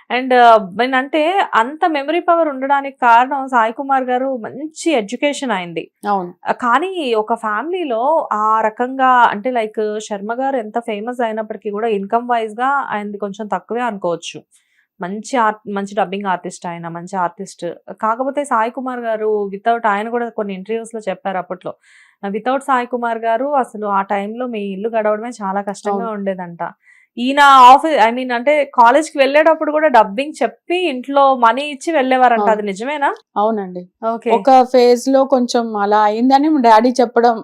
And అంటే అంత memory power ఉండడానికి కారణం సాయి కుమార్ గారు మంచి ఎడ్యుకేషన్ అయింది. అవును. కానీ ఒక ఫ్యామిలీలో ఆ రకంగా అంటే లైక్ శర్మ గారు ఎంత ఫేమస్ అయినప్పటికీ కూడా ఇన్కమ్ వైజ్ గా ఆయనది కొంచెం తక్కువే అనుకోవచ్చు. మంచి డబ్బింగ్ ఆర్టిస్ట్, ఆయన మంచి ఆర్టిస్ట్. కాకపోతే సాయి కుమార్ గారు వితౌట్, ఆయన కూడా కొన్ని ఇంటర్వ్యూస్ లో చెప్పారు అప్పట్లో, వితౌట్ సాయి కుమార్ గారు అసలు ఆ టైంలో మీ ఇల్లు గడవడమే చాలా కష్టంగా ఉండేదంట. ఈయన ఆఫీస్ అంటే కాలేజ్ కి వెళ్ళేటప్పుడు కూడా డబ్బింగ్ చెప్పి ఇంట్లో మనీ ఇచ్చి వెళ్ళేవారంట. అది నిజమేనా? అవునండి. ఒక ఫేజ్ లో కొంచెం అలా అయిందని డాడీ చెప్పడం,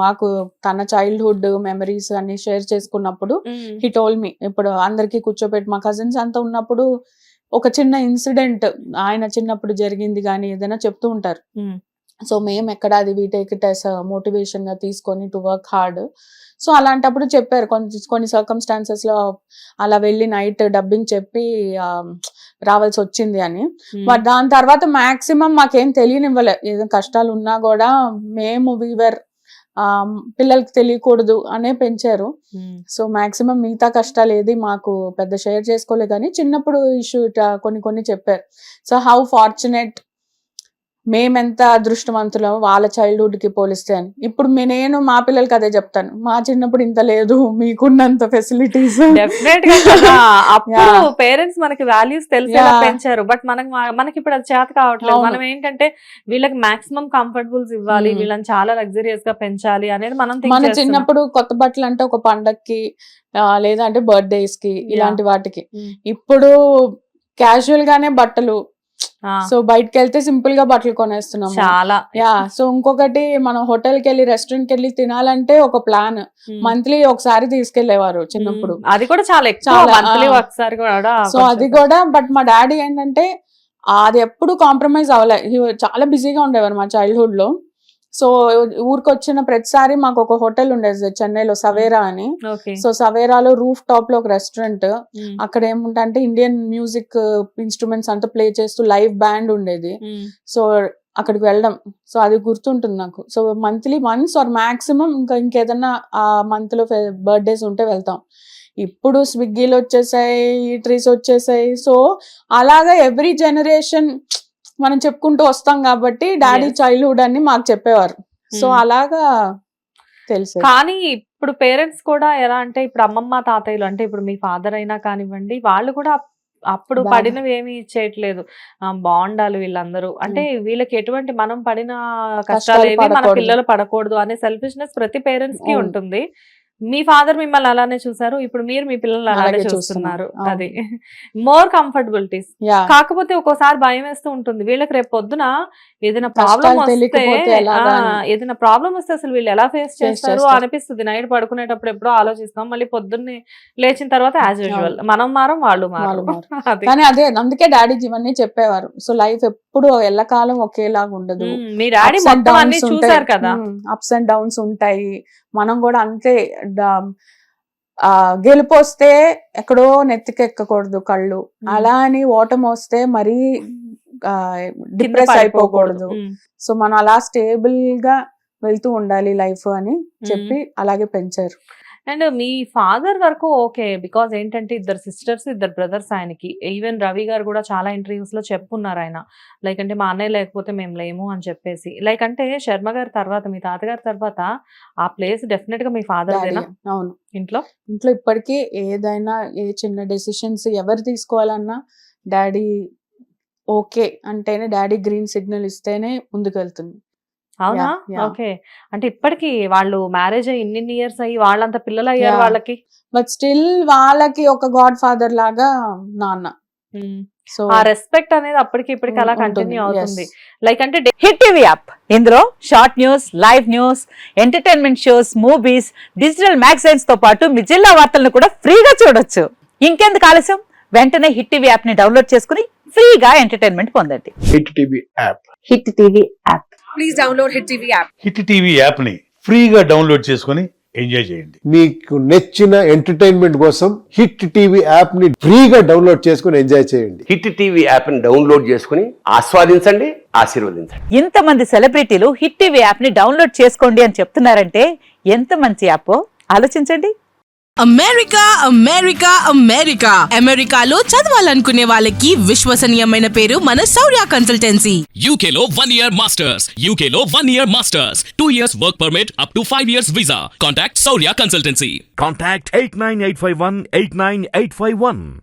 మాకు తన చైల్డ్హుడ్ మెమరీస్ అన్ని షేర్ చేసుకున్నప్పుడు హీ టోల్ మీ, ఇప్పుడు అందరికి కూర్చోబెట్టి మా కజిన్స్ అంతా ఉన్నప్పుడు ఒక చిన్న ఇన్సిడెంట్ ఆయన చిన్నప్పుడు జరిగింది కానీ ఏదైనా చెప్తూ ఉంటారు. సో మేము ఎక్కడ అది we take it as motivation గా తీసుకొని టు వర్క్ హార్డ్. సో అలాంటప్పుడు చెప్పారు కొన్ని సర్కమ్స్టాన్సెస్ లో అలా వెళ్ళి నైట్ డబ్బింగ్ చెప్పి రావాల్సి వచ్చింది అని. బట్ దాని తర్వాత మాక్సిమం మాకేం తెలియనివ్వలే, ఏదో కష్టాలు ఉన్నా కూడా మేము వీవర్ పిల్లలకి తెలియకూడదు అనే పెంచారు. సో మాక్సిమం మిగతా కష్టాలు ఏది మాకు పెద్ద షేర్ చేసుకోలే, కానీ చిన్నప్పుడు ఇష్యూ కొన్ని చెప్పారు. సో హౌ ఫార్చునేట్, మేమెంత అదృష్టవంతులం వాళ్ళ చైల్డ్హుడ్ కి పోలిస్తే అని. ఇప్పుడు నేను మా పిల్లలకి అదే చెప్తాను, మా చిన్నప్పుడు ఇంత లేదు, మీకున్నంత ఫెసిలిటీస్. అప్పుడు పేరెంట్స్ మనకి వాల్యూస్ తెలిసేలా పెంచారు, బట్ మనకి ఇప్పుడు అది చేత కావట్లేదు. మనం ఏంటంటే వీళ్ళకి మాక్సిమం కంఫర్టబుల్స్ ఇవ్వాలి, వీళ్ళని చాలా లగ్జరియస్ గా పెంచాలి అనేది మన చిన్నప్పుడు కొత్త బట్టలు అంటే ఒక పండక్కి లేదా అంటే బర్త్డేస్ కి ఇలాంటి వాటికి. ఇప్పుడు క్యాజువల్ గానే బట్టలు, సో బయటకి వెళ్తే సింపుల్ గా బట్టలు కొనేస్తున్నాం చాలా. సో ఇంకొకటి, మనం హోటల్ కి వెళ్ళి రెస్టారెంట్ కి వెళ్ళి తినాలంటే ఒక ప్లాన్, మంత్లీ ఒకసారి తీసుకెళ్లేవారు చిన్నప్పుడు, అది కూడా చాలా ఒకసారి కూడా. సో అది కూడా, బట్ మా డాడీ ఏంటంటే అది ఎప్పుడు కాంప్రమైజ్ అవ్వలే, చాలా బిజీగా ఉండేవారు మా చైల్డ్హుడ్ లో. సో ఊరికి వచ్చిన ప్రతిసారి మాకు ఒక హోటల్ ఉండేది చెన్నైలో, సవేరా అని. సో సవేరాలో రూఫ్ టాప్ లో ఒక రెస్టారెంట్, అక్కడ ఏముంటే ఇండియన్ మ్యూజిక్ ఇన్స్ట్రుమెంట్స్ అంతా ప్లే చేస్తూ లైవ్ బ్యాండ్ ఉండేది. సో అక్కడికి వెళ్ళడం, సో అది గుర్తుంటుంది నాకు. So monthly once or maximum ఇంకేదన్నా ఆ మంత్ లో బర్త్డేస్ ఉంటే వెళ్తాం. ఇప్పుడు స్విగ్గీలు వచ్చేసాయి, ఈటరీస్ వచ్చేసాయి. సో అలాగా ఎవ్రీ జనరేషన్ మనం చెప్పుకుంటూ వస్తాం కాబట్టి డాడీ చైల్డ్హుడ్ అని మాకు చెప్పేవారు. సో అలాగా తెలుసు. కానీ ఇప్పుడు పేరెంట్స్ కూడా ఎలా అంటే, ఇప్పుడు అమ్మమ్మ తాతయ్యలు అంటే ఇప్పుడు మీ ఫాదర్ అయినా కానివ్వండి, వాళ్ళు కూడా అప్పుడు పడినవి ఏమి చేయట్లేదు, బాగుండాలి వీళ్ళందరూ అంటే, వీళ్ళకి ఎటువంటి మనం పడిన కష్టాలు ఏవి మన పిల్లలు పడకూడదు అనే సెల్ఫిష్నెస్ ప్రతి పేరెంట్స్ కి ఉంటుంది. మీ ఫాదర్ మిమ్మల్ని అలానే చూసారు, ఇప్పుడు మీరు మీ పిల్లల్ని అలానే చూస్తున్నారు. అది మోర్ కంఫర్టబిలిటీస్. కాకపోతే ఒక్కోసారి భయం వేస్తూ ఉంటుంది, వీళ్ళకి రేపు పొద్దున ఏదైనా ప్రాబ్లం వస్తే అసలు వీళ్ళు ఎలా ఫేస్ చేస్తారు అనిపిస్తుంది. నైట్ పడుకునేటప్పుడు ఎప్పుడో ఆలోచిస్తాం, మళ్ళీ పొద్దున్నే లేచిన తర్వాత యాజ్ యూజువల్ మనం మారం వాళ్ళు మారం. కానీ అదే అందుకే డాడీ ఇవన్నీ చెప్పేవారు. సో లైఫ్ ఎప్పుడు ఎల్లకాలం ఒకేలాగా ఉండదు, మీ డాడీ మొత్తం అన్ని చూసారు కదా, అప్స్ అండ్ డౌన్స్ ఉంటాయి. మనం కూడా అంతే, గెలుపు వస్తే ఎక్కడో నెత్తికెక్కకూడదు కళ్ళు, అలా అని ఓటమి వస్తే మరీ డిప్రెస్ అయిపోకూడదు. సో మనం అలా స్టేబుల్ గా వెళ్తూ ఉండాలి లైఫ్ అని చెప్పి అలాగే పెంచారు. అండ్ మీ ఫాదర్ వరకు ఓకే, బికాజ్ ఏంటంటే ఇద్దరు సిస్టర్స్, ఇద్దరు బ్రదర్స్ ఆయనకి. ఈవెన్ రవి గారు కూడా చాలా ఇంటర్వ్యూస్ లో చెప్పున్నారు ఆయన, లైక్ అంటే మా అన్నయ్య లేకపోతే మేము లేము అని చెప్పేసి. లైక్ అంటే శర్మ గారి తర్వాత, మీ తాతగారి తర్వాత ఆ ప్లేస్ డెఫినెట్ గా మీ ఫాదర్ దేనా? అవును. ఇంట్లో ఇప్పటికీ ఏదైనా ఏ చిన్న డెసిషన్స్ ఎవరు తీసుకోవాలన్నా డాడీ ఓకే అంటేనే, డాడీ గ్రీన్ సిగ్నల్ ఇస్తేనే ముందుకెళ్తుంది. అవునా? ఓకే. అంటే ఇప్పటికి వాళ్ళు మ్యారేజ్ అయ్యి ఇన్ని ఇయర్స్ అయ్యి వాళ్ళంత పిల్లలు అయ్యారు వాళ్ళకి, బట్ స్టిల్ వాళ్ళకి ఒక గాడ్ ఫాదర్ లాగా నాన్న. సో ఆ రెస్పెక్ట్ అనేది అప్పటికి ఇప్పటికి అలా కంటిన్యూ అవుతుంది. లైక్ అంటే హిట్ టీవీ యాప్, ఇందులో short news, live news, entertainment shows, movies, digital magazines తో పాటు మీ జిల్లా వార్తలను కూడా ఫ్రీగా చూడొచ్చు. ఇంకెందుకు ఆలస్యం, వెంటనే హిట్ టీవీ యాప్ ని డౌన్లోడ్ చేసుకుని ఫ్రీగా ఎంటర్టైన్మెంట్ పొందండి. Hit TV app, hit TV app, please download hit TV app. Hit TV app ని ఫ్రీగా డౌన్లోడ్ చేసుకుని ఎంజాయ్ చేయండి. మీకు నచ్చిన ఎంటర్టైన్మెంట్ కోసం హిట్ టీవీ యాప్ ని ఫ్రీగా డౌన్లోడ్ చేసుకుని ఎంజాయ్ చేయండి. హిట్ టీవీ యాప్ ని డౌన్లోడ్ చేసుకుని ఆస్వాదించండి, ఆశీర్వదించండి. ఇంతమంది సెలబ్రిటీలు హిట్ టీవీ యాప్ ని డౌన్లోడ్ చేసుకోండి అని చెప్తున్నారంటే ఎంత మంచి యాప్ ఆలోచించండి. అమెరికా అమెరికా అమెరికా అమెరికాలో చదవాలనుకునే వాళ్ళకి విశ్వసనీయమైన పేరు మన శౌర్య consultancy. UK Law 1 Year Masters. UK Law 1 Year Masters. 2 years work permit up to 5 years visa. Contact Saurya Consultancy. Contact 89851 89851.